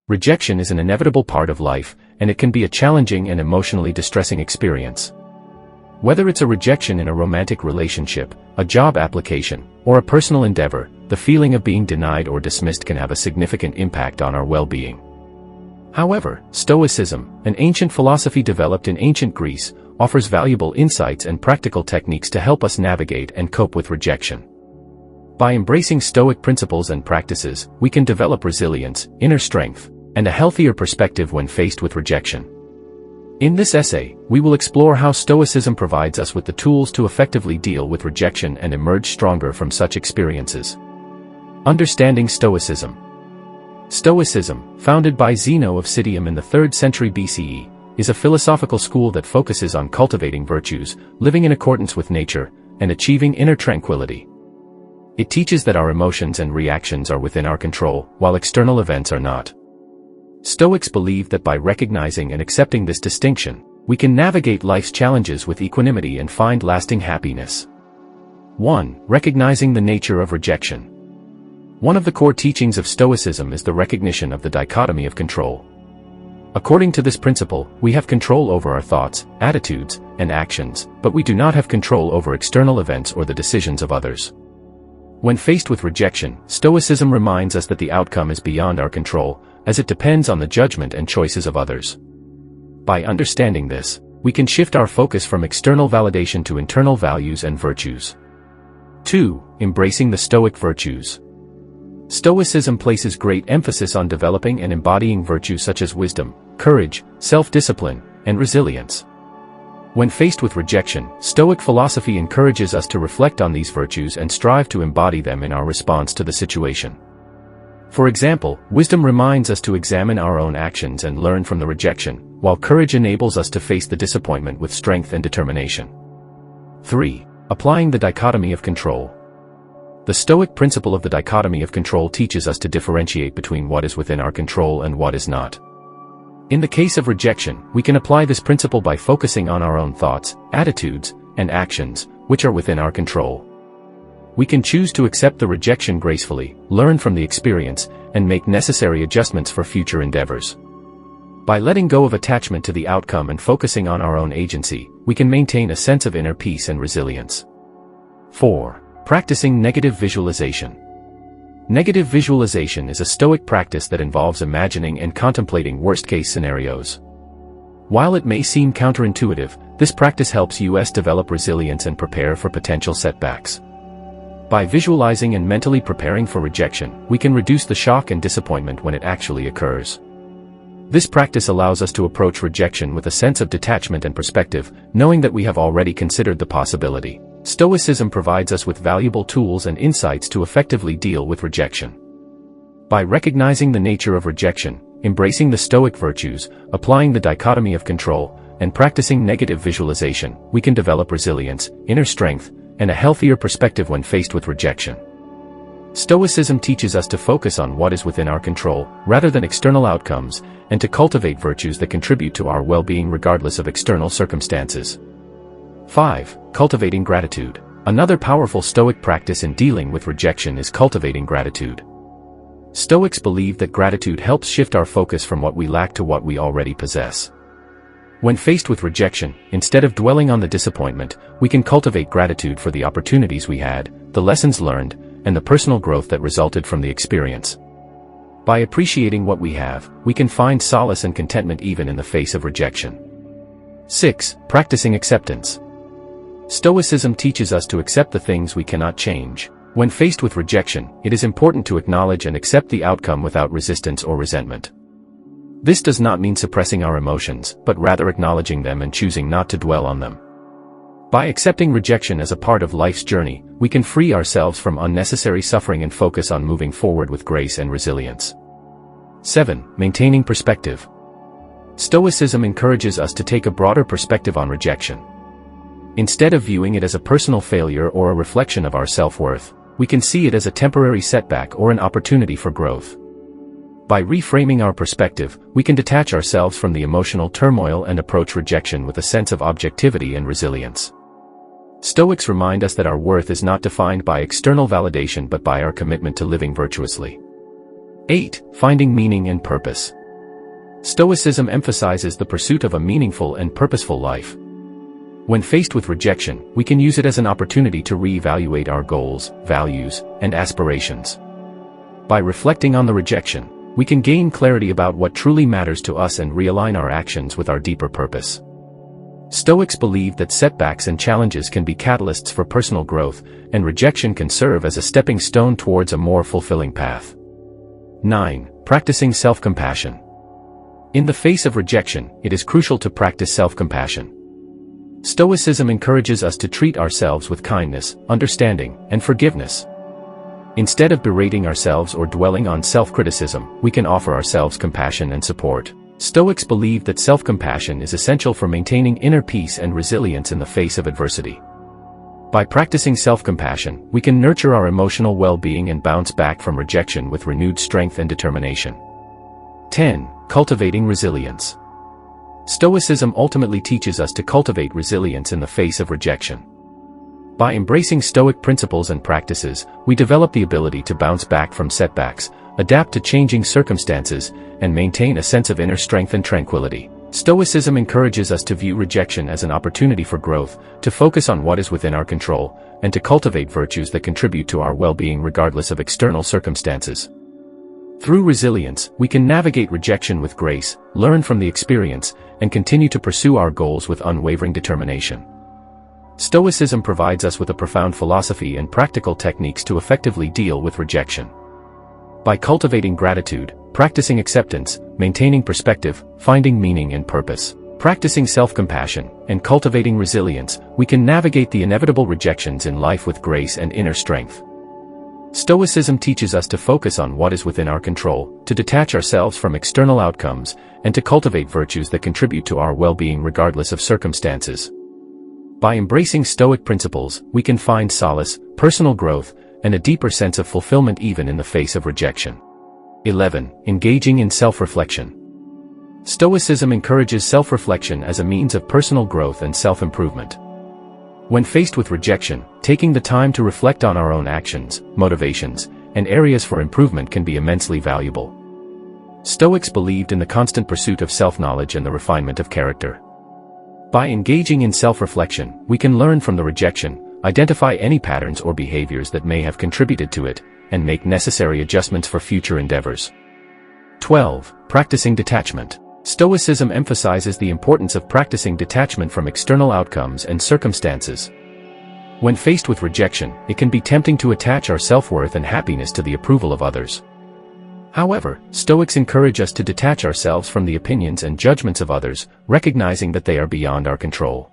Rejection is an inevitable part of life, and it can be a challenging and emotionally distressing experience. Whether it's a rejection in a romantic relationship, a job application, or a personal endeavor, the feeling of being denied or dismissed can have a significant impact on our well-being. However, Stoicism, an ancient philosophy developed in ancient Greece, offers valuable insights and practical techniques to help us navigate and cope with rejection. By embracing Stoic principles and practices, we can develop resilience, inner strength, and a healthier perspective when faced with rejection. In this essay, we will explore how Stoicism provides us with the tools to effectively deal with rejection and emerge stronger from such experiences. Understanding Stoicism. Stoicism, founded by Zeno of Citium in the 3rd century BCE, is a philosophical school that focuses on cultivating virtues, living in accordance with nature, and achieving inner tranquility. It teaches that our emotions and reactions are within our control, while external events are not. Stoics believe that by recognizing and accepting this distinction, we can navigate life's challenges with equanimity and find lasting happiness. 1. Recognizing the nature of rejection. One of the core teachings of Stoicism is the recognition of the dichotomy of control. According to this principle, we have control over our thoughts, attitudes, and actions, but we do not have control over external events or the decisions of others. When faced with rejection, Stoicism reminds us that the outcome is beyond our control, as it depends on the judgment and choices of others. By understanding this, we can shift our focus from external validation to internal values and virtues. 2. Embracing the Stoic virtues. Stoicism places great emphasis on developing and embodying virtues such as wisdom, courage, self-discipline, and resilience. When faced with rejection, Stoic philosophy encourages us to reflect on these virtues and strive to embody them in our response to the situation. For example, wisdom reminds us to examine our own actions and learn from the rejection, while courage enables us to face the disappointment with strength and determination. 3. Applying the dichotomy of control. The Stoic principle of the dichotomy of control teaches us to differentiate between what is within our control and what is not. In the case of rejection, we can apply this principle by focusing on our own thoughts, attitudes, and actions, which are within our control. We can choose to accept the rejection gracefully, learn from the experience, and make necessary adjustments for future endeavors. By letting go of attachment to the outcome and focusing on our own agency, we can maintain a sense of inner peace and resilience. 4. Practicing negative visualization. Negative visualization is a Stoic practice that involves imagining and contemplating worst-case scenarios. While it may seem counterintuitive, this practice helps us develop resilience and prepare for potential setbacks. By visualizing and mentally preparing for rejection, we can reduce the shock and disappointment when it actually occurs. This practice allows us to approach rejection with a sense of detachment and perspective, knowing that we have already considered the possibility. Stoicism provides us with valuable tools and insights to effectively deal with rejection. By recognizing the nature of rejection, embracing the Stoic virtues, applying the dichotomy of control, and practicing negative visualization, we can develop resilience, inner strength, and a healthier perspective when faced with rejection. Stoicism teaches us to focus on what is within our control, rather than external outcomes, and to cultivate virtues that contribute to our well-being regardless of external circumstances. 5. Cultivating gratitude. Another powerful Stoic practice in dealing with rejection is cultivating gratitude. Stoics believe that gratitude helps shift our focus from what we lack to what we already possess. When faced with rejection, instead of dwelling on the disappointment, we can cultivate gratitude for the opportunities we had, the lessons learned, and the personal growth that resulted from the experience. By appreciating what we have, we can find solace and contentment even in the face of rejection. 6. Practicing acceptance. Stoicism teaches us to accept the things we cannot change. When faced with rejection, it is important to acknowledge and accept the outcome without resistance or resentment. This does not mean suppressing our emotions, but rather acknowledging them and choosing not to dwell on them. By accepting rejection as a part of life's journey, we can free ourselves from unnecessary suffering and focus on moving forward with grace and resilience. 7. Maintaining perspective. Stoicism encourages us to take a broader perspective on rejection. Instead of viewing it as a personal failure or a reflection of our self-worth, we can see it as a temporary setback or an opportunity for growth. By reframing our perspective, we can detach ourselves from the emotional turmoil and approach rejection with a sense of objectivity and resilience. Stoics remind us that our worth is not defined by external validation but by our commitment to living virtuously. 8. Finding meaning and purpose. Stoicism emphasizes the pursuit of a meaningful and purposeful life. When faced with rejection, we can use it as an opportunity to reevaluate our goals, values, and aspirations. By reflecting on the rejection, we can gain clarity about what truly matters to us and realign our actions with our deeper purpose. Stoics believe that setbacks and challenges can be catalysts for personal growth, and rejection can serve as a stepping stone towards a more fulfilling path. 9. Practicing self-compassion. In the face of rejection, it is crucial to practice self-compassion. Stoicism encourages us to treat ourselves with kindness, understanding, and forgiveness. Instead of berating ourselves or dwelling on self-criticism, we can offer ourselves compassion and support. Stoics believe that self-compassion is essential for maintaining inner peace and resilience in the face of adversity. By practicing self-compassion, we can nurture our emotional well-being and bounce back from rejection with renewed strength and determination. 10. Cultivating resilience. Stoicism ultimately teaches us to cultivate resilience in the face of rejection. By embracing Stoic principles and practices, we develop the ability to bounce back from setbacks, adapt to changing circumstances, and maintain a sense of inner strength and tranquility. Stoicism encourages us to view rejection as an opportunity for growth, to focus on what is within our control, and to cultivate virtues that contribute to our well-being regardless of external circumstances. Through resilience, we can navigate rejection with grace, learn from the experience, and continue to pursue our goals with unwavering determination. Stoicism provides us with a profound philosophy and practical techniques to effectively deal with rejection. By cultivating gratitude, practicing acceptance, maintaining perspective, finding meaning and purpose, practicing self-compassion, and cultivating resilience, we can navigate the inevitable rejections in life with grace and inner strength. Stoicism teaches us to focus on what is within our control, to detach ourselves from external outcomes, and to cultivate virtues that contribute to our well-being regardless of circumstances. By embracing Stoic principles, we can find solace, personal growth, and a deeper sense of fulfillment even in the face of rejection. 11. Engaging in self-reflection. Stoicism encourages self-reflection as a means of personal growth and self-improvement. When faced with rejection, taking the time to reflect on our own actions, motivations, and areas for improvement can be immensely valuable. Stoics believed in the constant pursuit of self-knowledge and the refinement of character. By engaging in self-reflection, we can learn from the rejection, identify any patterns or behaviors that may have contributed to it, and make necessary adjustments for future endeavors. 12. Practicing detachment. Stoicism emphasizes the importance of practicing detachment from external outcomes and circumstances. When faced with rejection, it can be tempting to attach our self-worth and happiness to the approval of others. However, Stoics encourage us to detach ourselves from the opinions and judgments of others, recognizing that they are beyond our control.